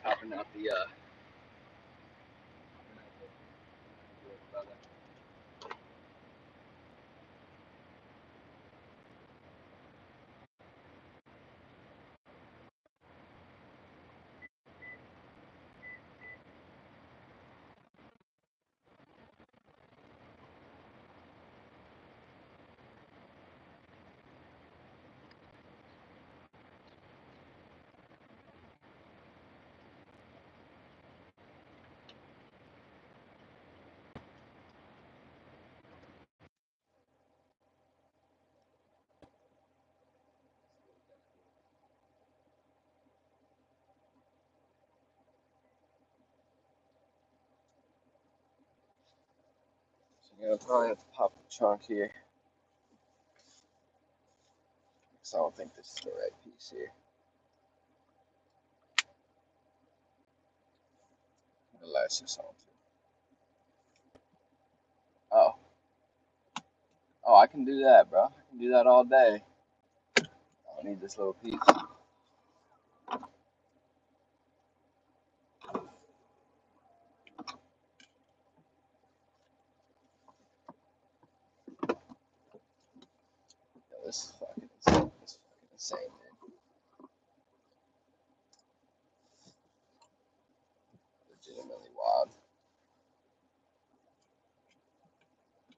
Hopping out the so I'll probably have to pop the trunk here. Because I don't think this is the right piece here. I'm gonna latch this on too. Oh. Oh, I can do that, bro. I can do that all day. I don't need this little piece. Yo, this is fucking insane. This is fucking insane, man. Legitimately wild.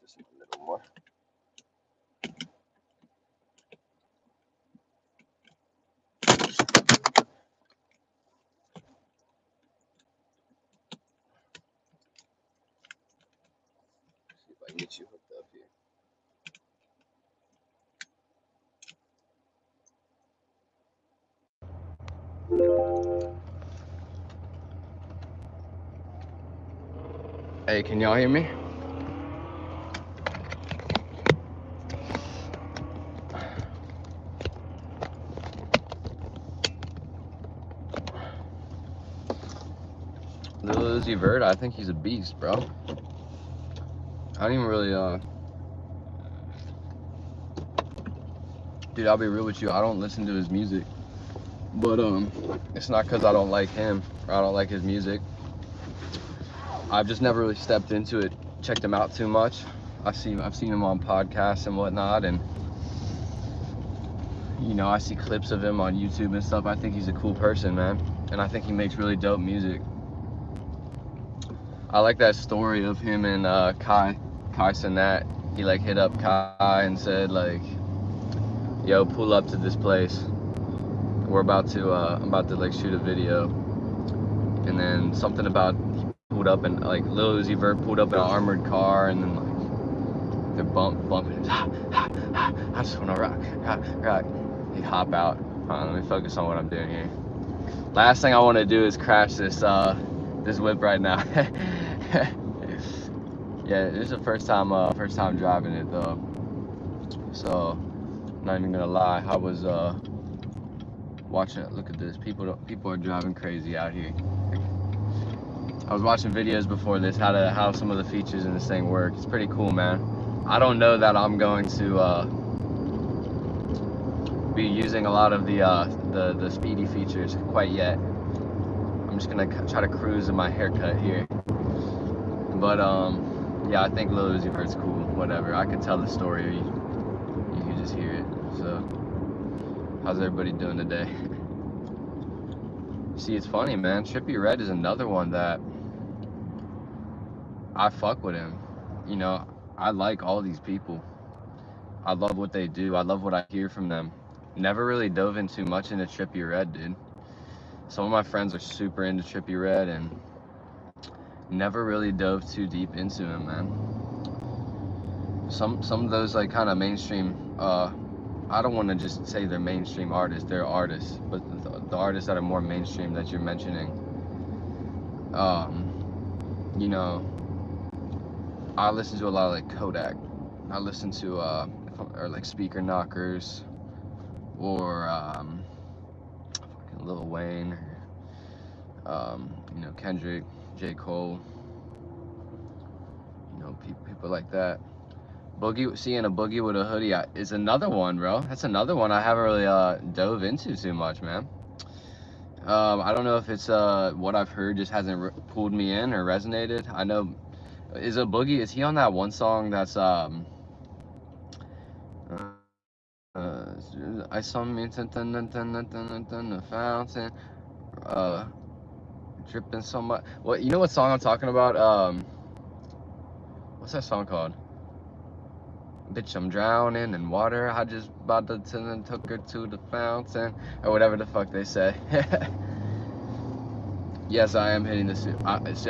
Just a little more. See if I can get you hooked up here. Hey, can y'all hear me? Lil Uzi Vert, I think he's a beast, bro. I don't even really, dude, I'll be real with you. I don't listen to his music, but it's not because I don't like him or I don't like his music. I've just never really stepped into it, checked him out too much. I've seen him on podcasts and whatnot, and you know, I see clips of him on YouTube and stuff. I think he's a cool person, man, and I think he makes really dope music. I like that story of him and Kai Cenat. He like hit up Kai and said like, "Yo, pull up to this place. We're about to I'm about to like shoot a video." And then something about he pulled up and like Lil Uzi Vert pulled up in an armored car, and then like they're bumping. I just wanna rock. He'd hop out. Let me focus on what I'm doing here. Last thing I want to do is crash this whip right now. Yeah, this is the first time driving it though. So, not even gonna lie, I was watching it. Look at this. People are driving crazy out here. I was watching videos before this, how some of the features in this thing work. It's pretty cool, man. I don't know that I'm going to be using a lot of the speedy features quite yet. I'm just gonna try to cruise in my haircut here. But yeah, I think Lil Uzi Vert's cool. Whatever. I could tell the story. You can just hear it. So, how's everybody doing today? See, it's funny, man. Trippie Redd is another one that I fuck with him. You know, I like all these people. I love what they do. I love what I hear from them. Never really dove in too much into Trippie Redd, dude. Some of my friends are super into Trippie Redd and never really dove too deep into him, man. Some of those like kind of mainstream, I don't want to just say they're mainstream artists, they're artists, but the artists that are more mainstream that you're mentioning, you know, I listen to a lot of like Kodak. I listen to or like Speaker Knockers, or Lil Wayne, you know, Kendrick, J. Cole, you know, people like that. Seeing a Boogie with a hoodie is another one, bro. That's another one I haven't really dove into too much, man. I don't know if it's what I've heard just hasn't pulled me in or resonated. I know, is a Boogie, is he on that one song that's I saw me the fountain uh dripping so much. What, you know what song I'm talking about? What's that song called? Bitch, I'm drowning in water. I just about to took her to the fountain, or whatever the fuck they say. Yes, I am hitting the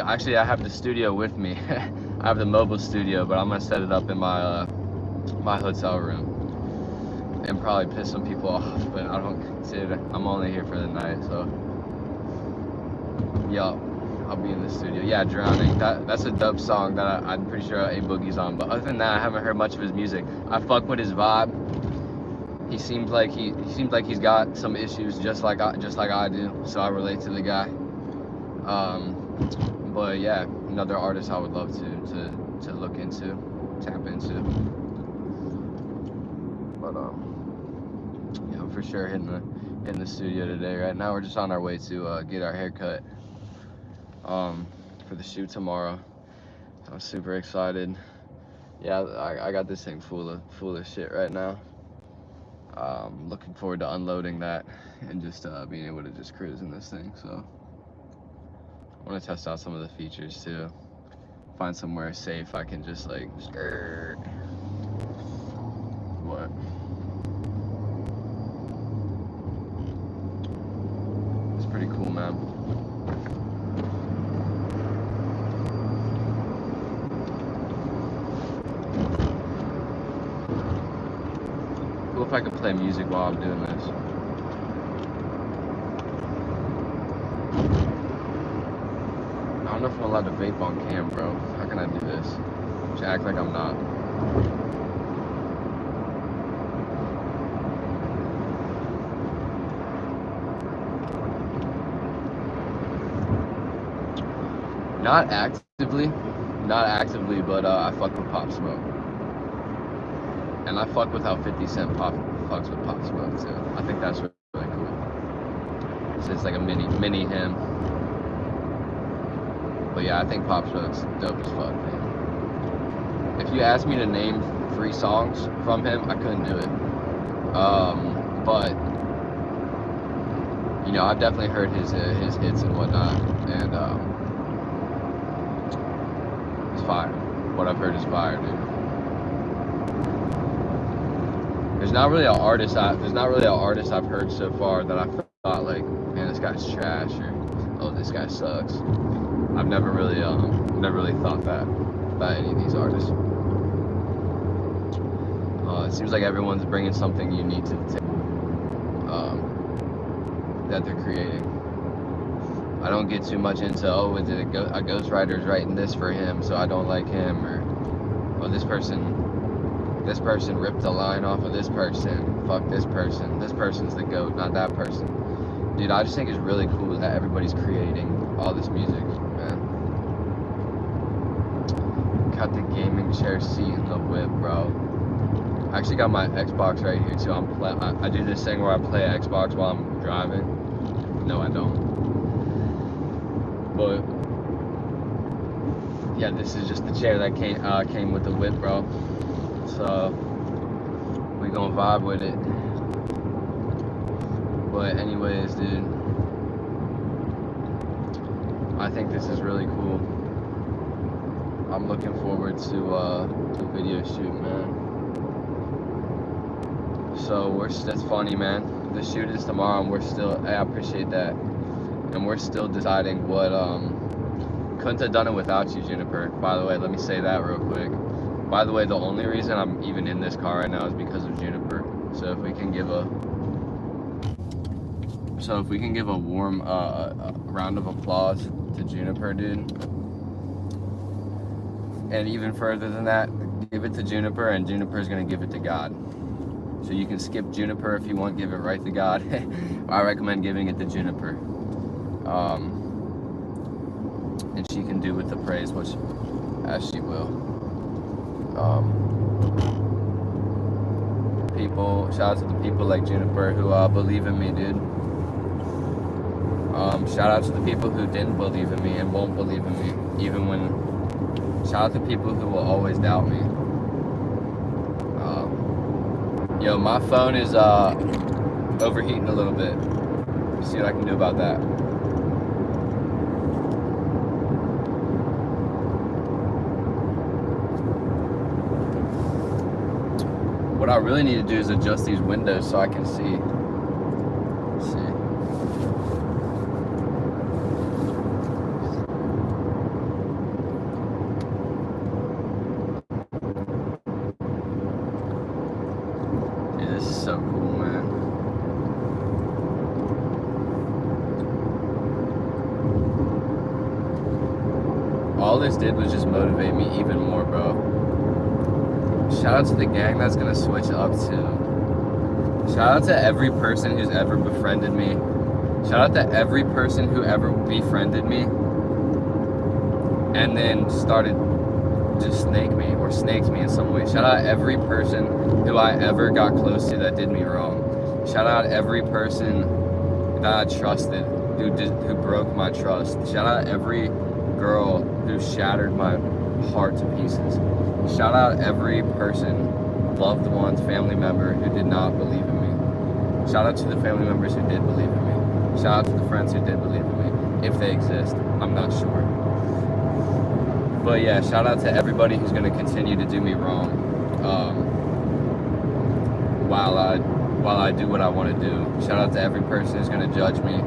actually, I have the studio with me. I have the mobile studio, but I'm gonna set it up in my my hotel room and probably piss some people off. But I don't consider. I'm only here for the night, so yeah. I'll be in the studio. Yeah, Drowning. That's a dope song that I'm pretty sure A Boogie's on. But other than that, I haven't heard much of his music. I fuck with his vibe. He seems like he's got some issues just like I do. So I relate to the guy. But yeah, another artist I would love to look into, tap into. But yeah, I'm for sure hitting the studio today. Right now we're just on our way to get our hair cut. For the shoot tomorrow. I'm super excited. Yeah, I got this thing full of shit right now. Looking forward to unloading that and just being able to just cruise in this thing. So I want to test out some of the features too. Find somewhere safe I can just like skirt. What? It's pretty cool, man. Cool if I could play music while I'm doing this. I don't know if I'm allowed to vape on cam, bro. How can I do this? Just act like I'm not. Not actively, but I fuck with Pop Smoke. And I fuck with how 50 Cent fucks with Pop Smoke too. I think that's really cool. So it's like a mini him. But yeah, I think Pop Smoke's dope as fuck, man. If you asked me to name 3 songs from him, I couldn't do it. But you know, I've definitely heard his hits and whatnot, and it's fire. What I've heard is fire, dude. There's not really an artist I've heard so far that I thought like, man, this guy's trash, or oh, this guy sucks. I've never really thought that about any of these artists. It seems like everyone's bringing something unique to the table that they're creating. I don't get too much into, oh, is it a ghostwriter's writing this for him, so I don't like him, or oh, this person ripped a line off of this person, fuck this person, this person's the GOAT, not that person. Dude, I just think it's really cool that everybody's creating all this music, man. Got the gaming chair seat in the whip, bro. I actually got my Xbox right here too. I do this thing where I play Xbox while I'm driving. No, I don't. But yeah, this is just the chair that came with the whip, bro. So we gonna vibe with it. But anyways, dude, I think this is really cool. I'm looking forward to video shoot, man. So that's funny, man. The shoot is tomorrow, and I appreciate that. And we're still deciding what, couldn't have done it without you, Juniper. By the way, let me say that real quick. By the way, the only reason I'm even in this car right now is because of Juniper. So if we can give a warm round of applause to Juniper, dude. And even further than that, give it to Juniper, and Juniper's gonna give it to God. So you can skip Juniper if you want, give it right to God. I recommend giving it to Juniper. And she can do with the praise as she will. Shout out to the people like Juniper who believe in me, dude. Shout out to the people who didn't believe in me and won't believe in me, even when. Shout out to people who will always doubt me. Yo, my phone is overheating a little bit. See what I can do about that. What I really need to do is adjust these windows so I can see. Let's see. Dude, this is so cool, man. All this did was just motivate me even more, bro. Shout out to the gang that's gonna switch up too. Shout out to every person who's ever befriended me. Shout out to every person who ever befriended me and then started to snaked me in some way. Shout out every person who I ever got close to that did me wrong. Shout out every person that I trusted who broke my trust. Shout out every girl who shattered my heart to pieces. Shout out every person, loved ones, family member who did not believe in me. Shout out to the family members who did believe in me. Shout out to the friends who did believe in me. If they exist, I'm not sure. But yeah, shout out to everybody who's gonna continue to do me wrong while I do what I want to do. Shout out to every person who's gonna judge me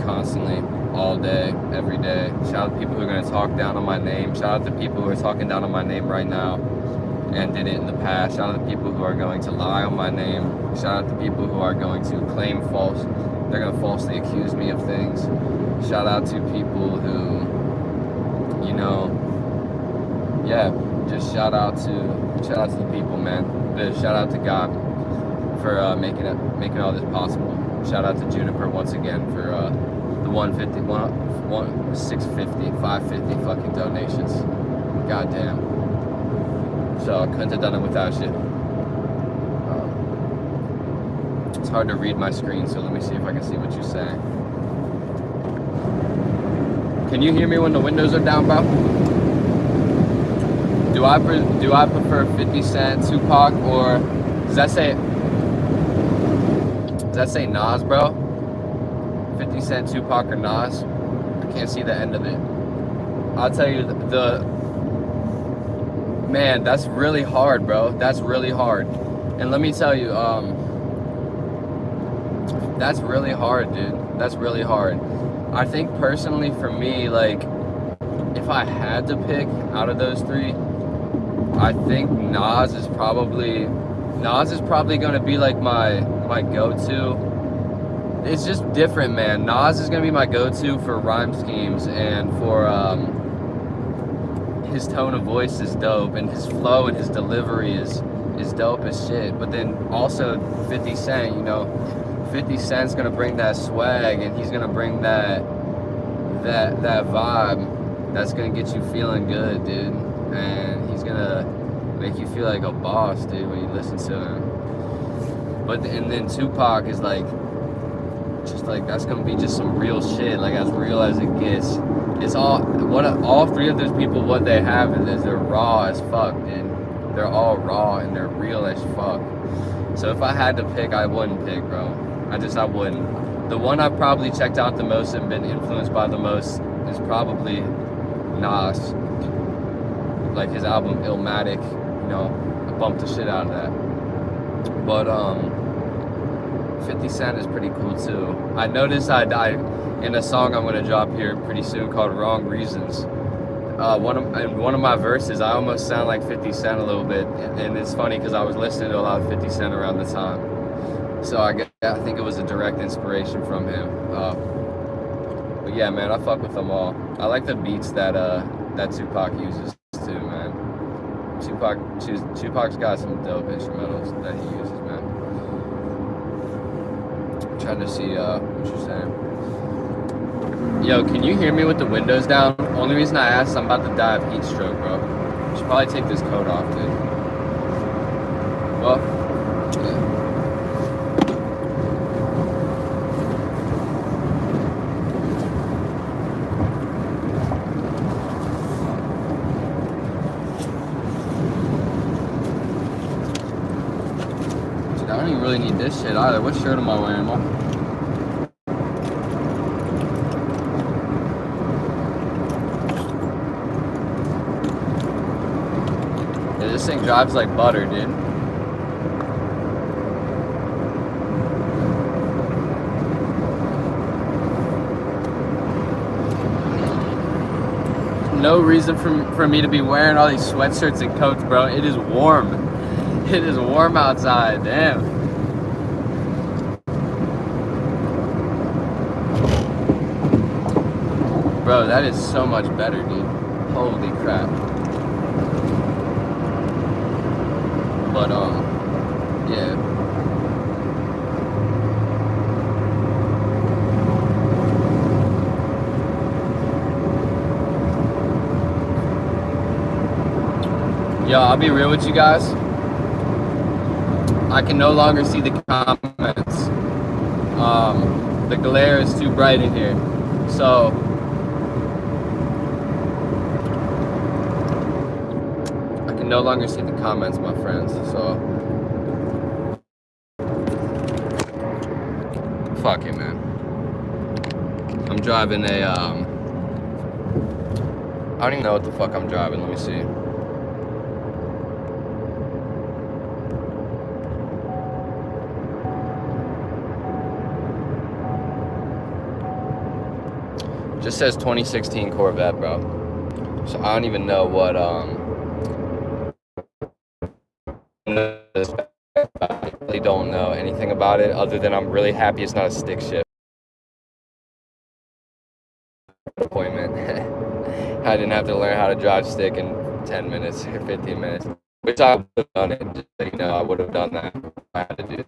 constantly, all day, every day. Shout out to people who are going to talk down on my name. Shout out to people who are talking down on my name right now and did it in the past. Shout out to people who are going to lie on my name. Shout out to people who are going to claim false. They're going to falsely accuse me of things. Shout out to people who, you know, yeah, just shout out to the people, man. Shout out to God for making all this possible. Shout out to Juniper once again for the 650, 550 fucking donations. Goddamn. So I couldn't have done it without you. It's hard to read my screen, so let me see if I can see what you're saying. Can you hear me when the windows are down, bro? Do I prefer 50 Cent, Tupac, or does that say Nas, bro? 50 Cent, Tupac, or Nas? I can't see the end of it. I'll tell you, man, that's really hard, bro. That's really hard. And let me tell you, that's really hard, dude. That's really hard. I think personally for me, like, if I had to pick out of those three, I think Nas is probably gonna be like my go-to. It's just different, man. Nas is gonna be my go-to for rhyme schemes and for his tone of voice is dope and his flow and his delivery is dope as shit. But then also 50 Cent, you know, 50 Cent's gonna bring that swag and he's gonna bring that vibe that's gonna get you feeling good, dude. And he's gonna make you feel like a boss, dude, when you listen to him. And then Tupac is like, just like, that's gonna be just some real shit, like as real as it gets. It's all three of those people, what they have is they're raw as fuck, dude. They're all raw and they're real as fuck. So if I had to pick, I wouldn't pick, bro. I wouldn't. The one I've probably checked out the most and been influenced by the most is probably Nas. Like his album Illmatic, you know, I bumped the shit out of that. But 50 Cent is pretty cool too. I noticed in a song I'm gonna drop here pretty soon called Wrong Reasons. In one of my verses, I almost sound like 50 Cent a little bit, and it's funny because I was listening to a lot of 50 Cent around the time. So I think it was a direct inspiration from him. But yeah, man, I fuck with them all. I like the beats that Tupac uses too, man. Tupac's got some dope instrumentals that he uses, man. I'm trying to see what you're saying. Yo, can you hear me with the windows down? Only reason I asked is I'm about to die of heat stroke, bro. I should probably take this coat off, dude. Well, yeah. really need this shit either. What shirt am I wearing, Mo? Yeah, this thing drives like butter, dude. No reason for me to be wearing all these sweatshirts and coats, bro. It is warm. It is warm outside. Damn. Bro, that is so much better, dude. Holy crap. But yeah. Yo, I'll be real with you guys. I can no longer see the comments. The glare is too bright in here. So I can no longer see the comments, my friends. So fuck it, man. I'm driving a I don't even know what the fuck I'm driving. Let me see. Just says 2016 Corvette, bro. So I don't even know what I really don't know anything about it other than I'm really happy it's not a stick shift appointment. I didn't have to learn how to drive stick in 10 minutes or 15 minutes, which I would have done it. Just so you know, I would have done that if I had to do it.